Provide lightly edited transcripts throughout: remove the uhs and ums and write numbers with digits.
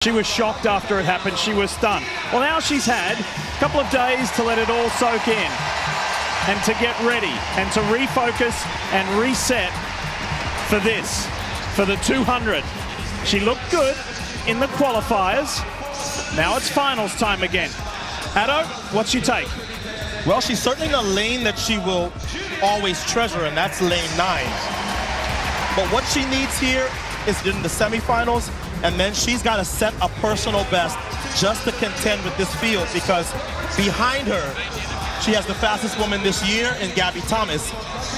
She was shocked after it happened. She was stunned. Well, now she's had a couple of days to let it all soak in and to get ready and to refocus and reset for this, for the 200. She looked good in the qualifiers. Now it's finals time again. Addo, what's your take? Well, she's certainly in a lane that she will always treasure, and that's lane 9. But what she needs here is in the semifinals, and then she's got to set a personal best just to contend with this field, because behind her, she has the fastest woman this year in Gabby Thomas,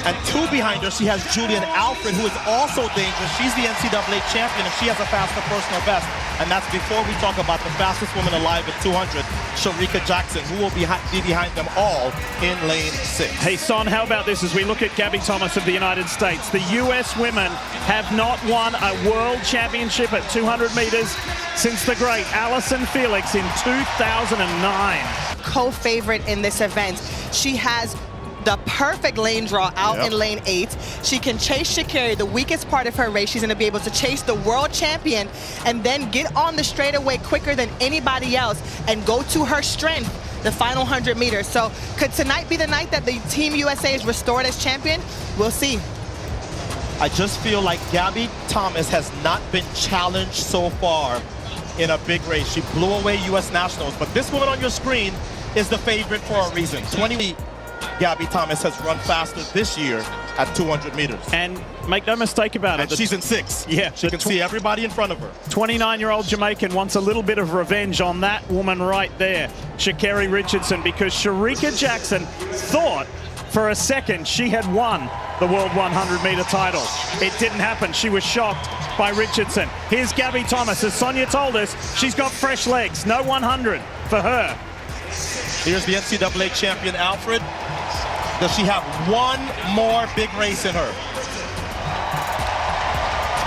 and 2 behind her, she has Julian Alfred, who is also dangerous. She's the NCAA champion, and she has a faster personal best. And that's before we talk about the fastest woman alive at 200, Shericka Jackson, who will be behind them all in lane 6. Hey, Son, how about this as we look at Gabby Thomas of the United States? The U.S. women have not won a world championship at 200 meters since the great Allyson Felix in 2009. Co-favorite in this event. She has the perfect lane draw out in lane 8. She can chase Sha'Carri, the weakest part of her race. She's going to be able to chase the world champion and then get on the straightaway quicker than anybody else and go to her strength, the final 100 meters. So could tonight be the night that the Team USA is restored as champion? We'll see. I just feel like Gabby Thomas has not been challenged so far in a big race. She blew away U.S. Nationals, but this woman on your screen is the favorite for a reason. Gabby Thomas has run faster this year at 200 meters. And make no mistake about it. And she's in 6. Yeah. She can see everybody in front of her. 29-year-old Jamaican wants a little bit of revenge on that woman right there, Sha'Carri Richardson, because Shericka Jackson thought for a second she had won the World 100-meter title. It didn't happen. She was shocked by Richardson. Here's Gabby Thomas. As Sonia told us, she's got fresh legs. No 100 for her. Here's the NCAA champion, Alfred. Does she have one more big race in her?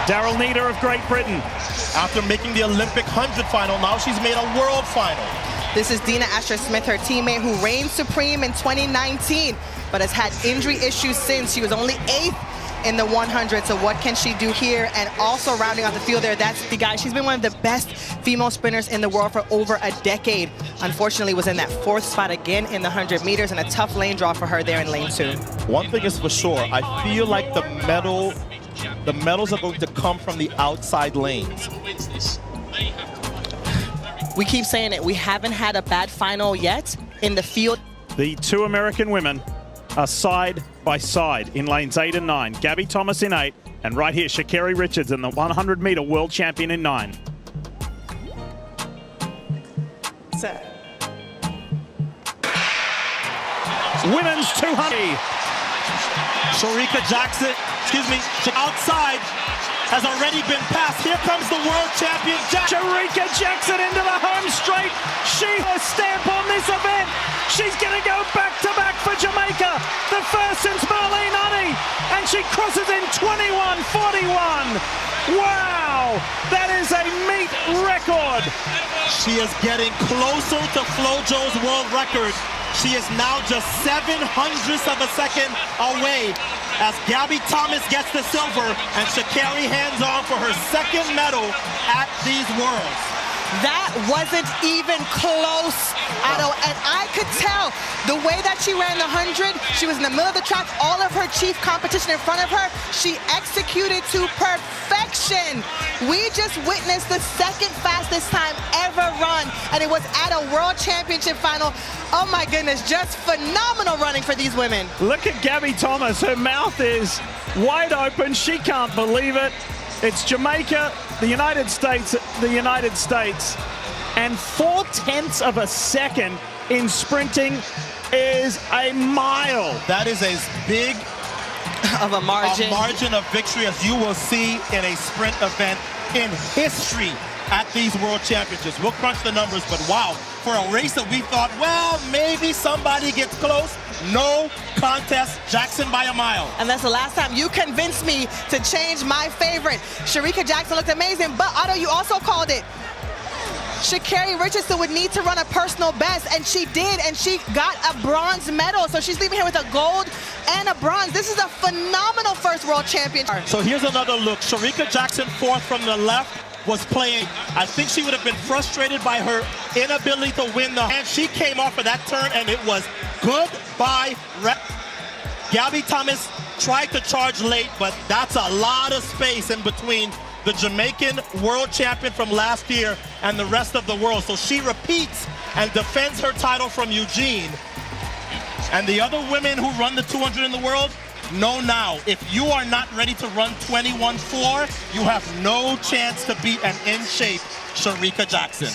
Daryl Nieder of Great Britain. After making the Olympic 100 final, now she's made a world final. This is Dina Asher-Smith, her teammate, who reigned supreme in 2019, but has had injury issues since. She was only 8th in the 100, so what can she do here? And also rounding out the field there, that's the guy. She's been one of the best female sprinters in the world for over a decade. Unfortunately, was in that 4th spot again in the 100 meters, and a tough lane draw for her there in lane 2. One thing is for sure, I feel like the medals are going to come from the outside lanes. We keep saying it, we haven't had a bad final yet in the field. The 2 American women are side by side in lanes 8 and 9. Gabby Thomas in 8, and right here, Sha'Carri Richardson, the 100-meter world champion in 9. Set. Women's 200. Shericka Jackson, outside has already been passed. Here comes the world champion, Shericka Jackson into the home straight. She has a stamp on this event. She's going to go back-to-back for Jamaica, the first since Marlene Honey, and she crosses in 21:41. Wow, that is a meet record. She is getting closer to FloJo's world record. She is now just 0.07 of a second away as Gabby Thomas gets the silver and Sha'Carri hands on for her 2nd medal at these Worlds. That wasn't even close, Addo, and I could tell the way that she ran the 100, she was in the middle of the track, all of her chief competition in front of her, she executed to perfection. We just witnessed the 2nd fastest time ever run, and it was at a World Championship final. Oh my goodness, just phenomenal running for these women. Look at Gabby Thomas, her mouth is wide open, she can't believe it. It's Jamaica, the United States, and 0.4 of a second in sprinting is a mile. That is as big of a margin of victory as you will see in a sprint event in history at these World Championships. We'll crunch the numbers, but wow, for a race that we thought, well, maybe somebody gets close, no contest, Jackson by a mile. And that's the last time you convinced me to change my favorite. Shericka Jackson looked amazing, but Otto, you also called it. Sha'Carri Richardson would need to run a personal best, and she did, and she got a bronze medal. So she's leaving here with a gold and a bronze. This is a phenomenal first world championship. So here's another look. Shericka Jackson 4th from the left. was playing. I think she would have been frustrated by her inability to win and she came off of that turn and it was goodbye. Gabby Thomas tried to charge late, but that's a lot of space in between the Jamaican world champion from last year and the rest of the world. So she repeats and defends her title from Eugene. And the other women who run the 200 in the world, know now, if you are not ready to run 21.4, you have no chance to beat an in-shape Shericka Jackson.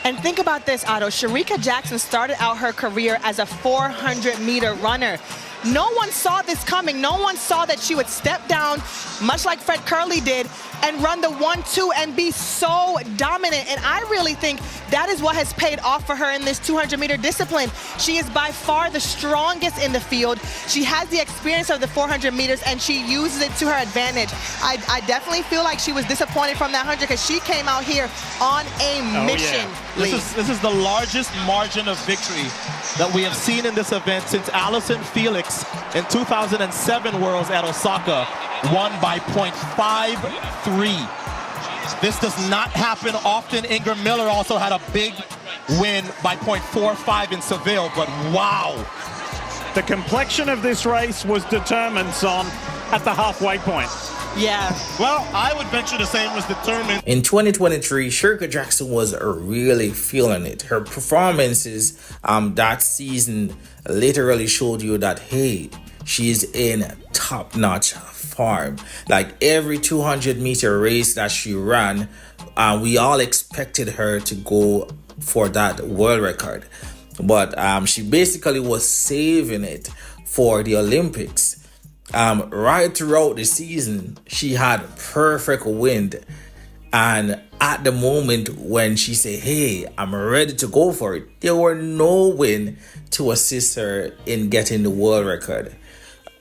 And think about this, Otto. Shericka Jackson started out her career as a 400-meter runner. No one saw this coming. No one saw that she would step down, much like Fred Curley did, and run the 1-2 and be so dominant. And I really think that is what has paid off for her in this 200-meter discipline. She is by far the strongest in the field. She has the experience of the 400 meters, and she uses it to her advantage. I definitely feel like she was disappointed from that 100 because she came out here on a mission. Yeah. This is the largest margin of victory that we have seen in this event since Allison Felix in 2007 Worlds at Osaka won by .53. This does not happen often. Ingram Miller also had a big win by .45 in Seville, but wow. The complexion of this race was determined, Son, at the halfway point. Yeah. Well, I would venture to say it was determined. In 2023, Shericka Jackson was really feeling it. Her performances that season literally showed you that, hey, she's in top-notch form. Like every 200-meter race that she ran, we all expected her to go for that world record. But she basically was saving it for the Olympics. Right throughout the season, she had perfect wind, and at the moment when she said, hey, I'm ready to go for it, there were no wind to assist her in getting the world record.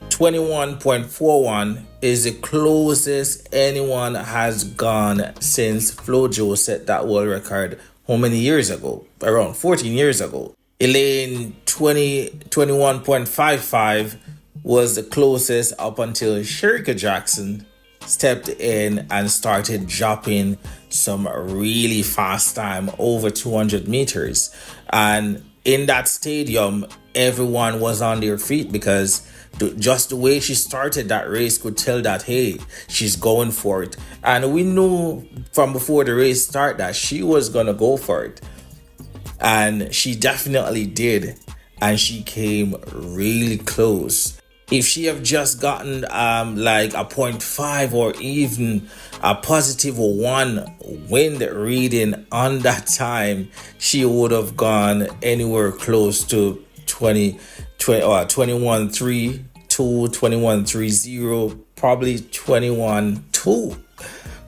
21.41 is the closest anyone has gone since Flojo set that world record how many years ago? Around 14 years ago. Elaine 21.55 was the closest up until Shericka Jackson stepped in and started dropping some really fast time over 200 meters. And in that stadium, everyone was on their feet because just the way she started that race could tell that, hey, she's going for it. And we knew from before the race started that she was going to go for it. And she definitely did. And she came really close. If she have just gotten like a 0.5 or even a +1 wind reading on that time, she would have gone anywhere close to 21.32, 21.30, probably 21.2.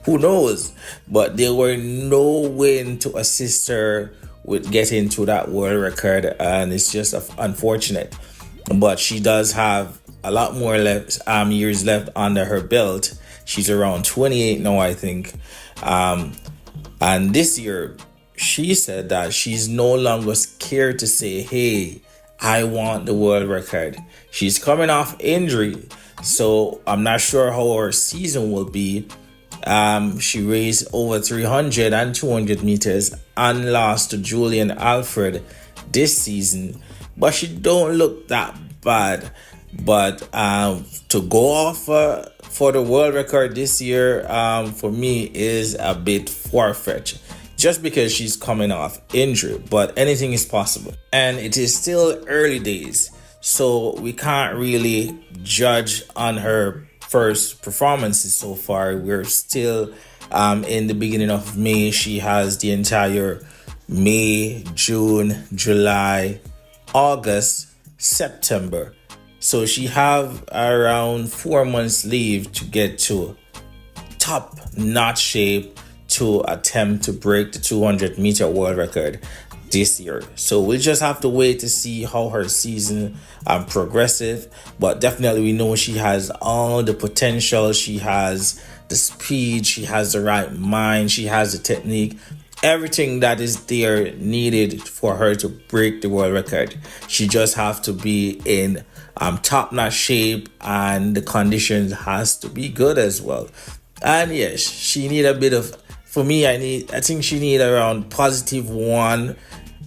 Who knows? But there were no wind to assist her with getting to that world record, and it's just unfortunate. But she does have a lot more years left under her belt. She's around 28 now, I think. And this year, she said that she's no longer scared to say, hey, I want the world record. She's coming off injury, so I'm not sure how her season will be. She raced over 300 and 200 meters and lost to Julian Alfred this season, but she don't look that bad. But to go off for the world record this year, for me, is a bit far-fetched, just because she's coming off injury. But anything is possible, and it is still early days, so we can't really judge on her first performances so far. We're still in the beginning of May. She has the entire May, June, July, August, September. So she have around 4 months leave to get to top-notch shape to attempt to break the 200-meter world record this year. So we'll just have to wait to see how her season progresses. But definitely we know she has all the potential. She has the speed. She has the right mind. She has the technique. Everything that is there needed for her to break the world record. She just have to be in top-notch shape, and the conditions has to be good as well. And yes, she need a bit of For me, I think she need around +1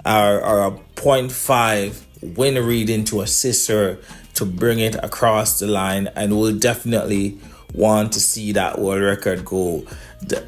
or a 0.5 win reading to assist her to bring it across the line, and we'll definitely want to see that world record go.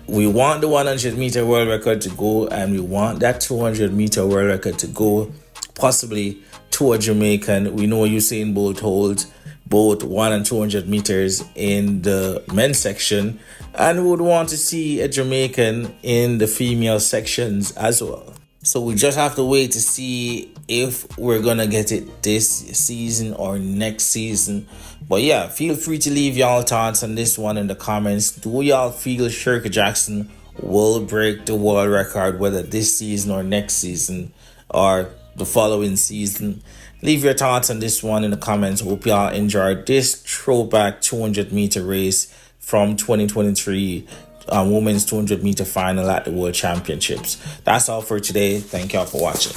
We want the 100-meter world record to go, and we want that 200-meter world record to go, possibly to a Jamaican. We know Usain Bolt holds both 100 and 200 meters in the men's section, and we would want to see a Jamaican in the female sections as well. So we just have to wait to see if we're gonna get it this season or next season. But yeah, feel free to leave y'all thoughts on this one in the comments. Do y'all feel Shericka Jackson will break the world record, whether this season or next season or the following season? Leave your thoughts on this one in the comments. Hope y'all enjoyed this throwback 200-meter race from 2023 women's 200-meter final at the World Championships. That's all for today. Thank y'all for watching.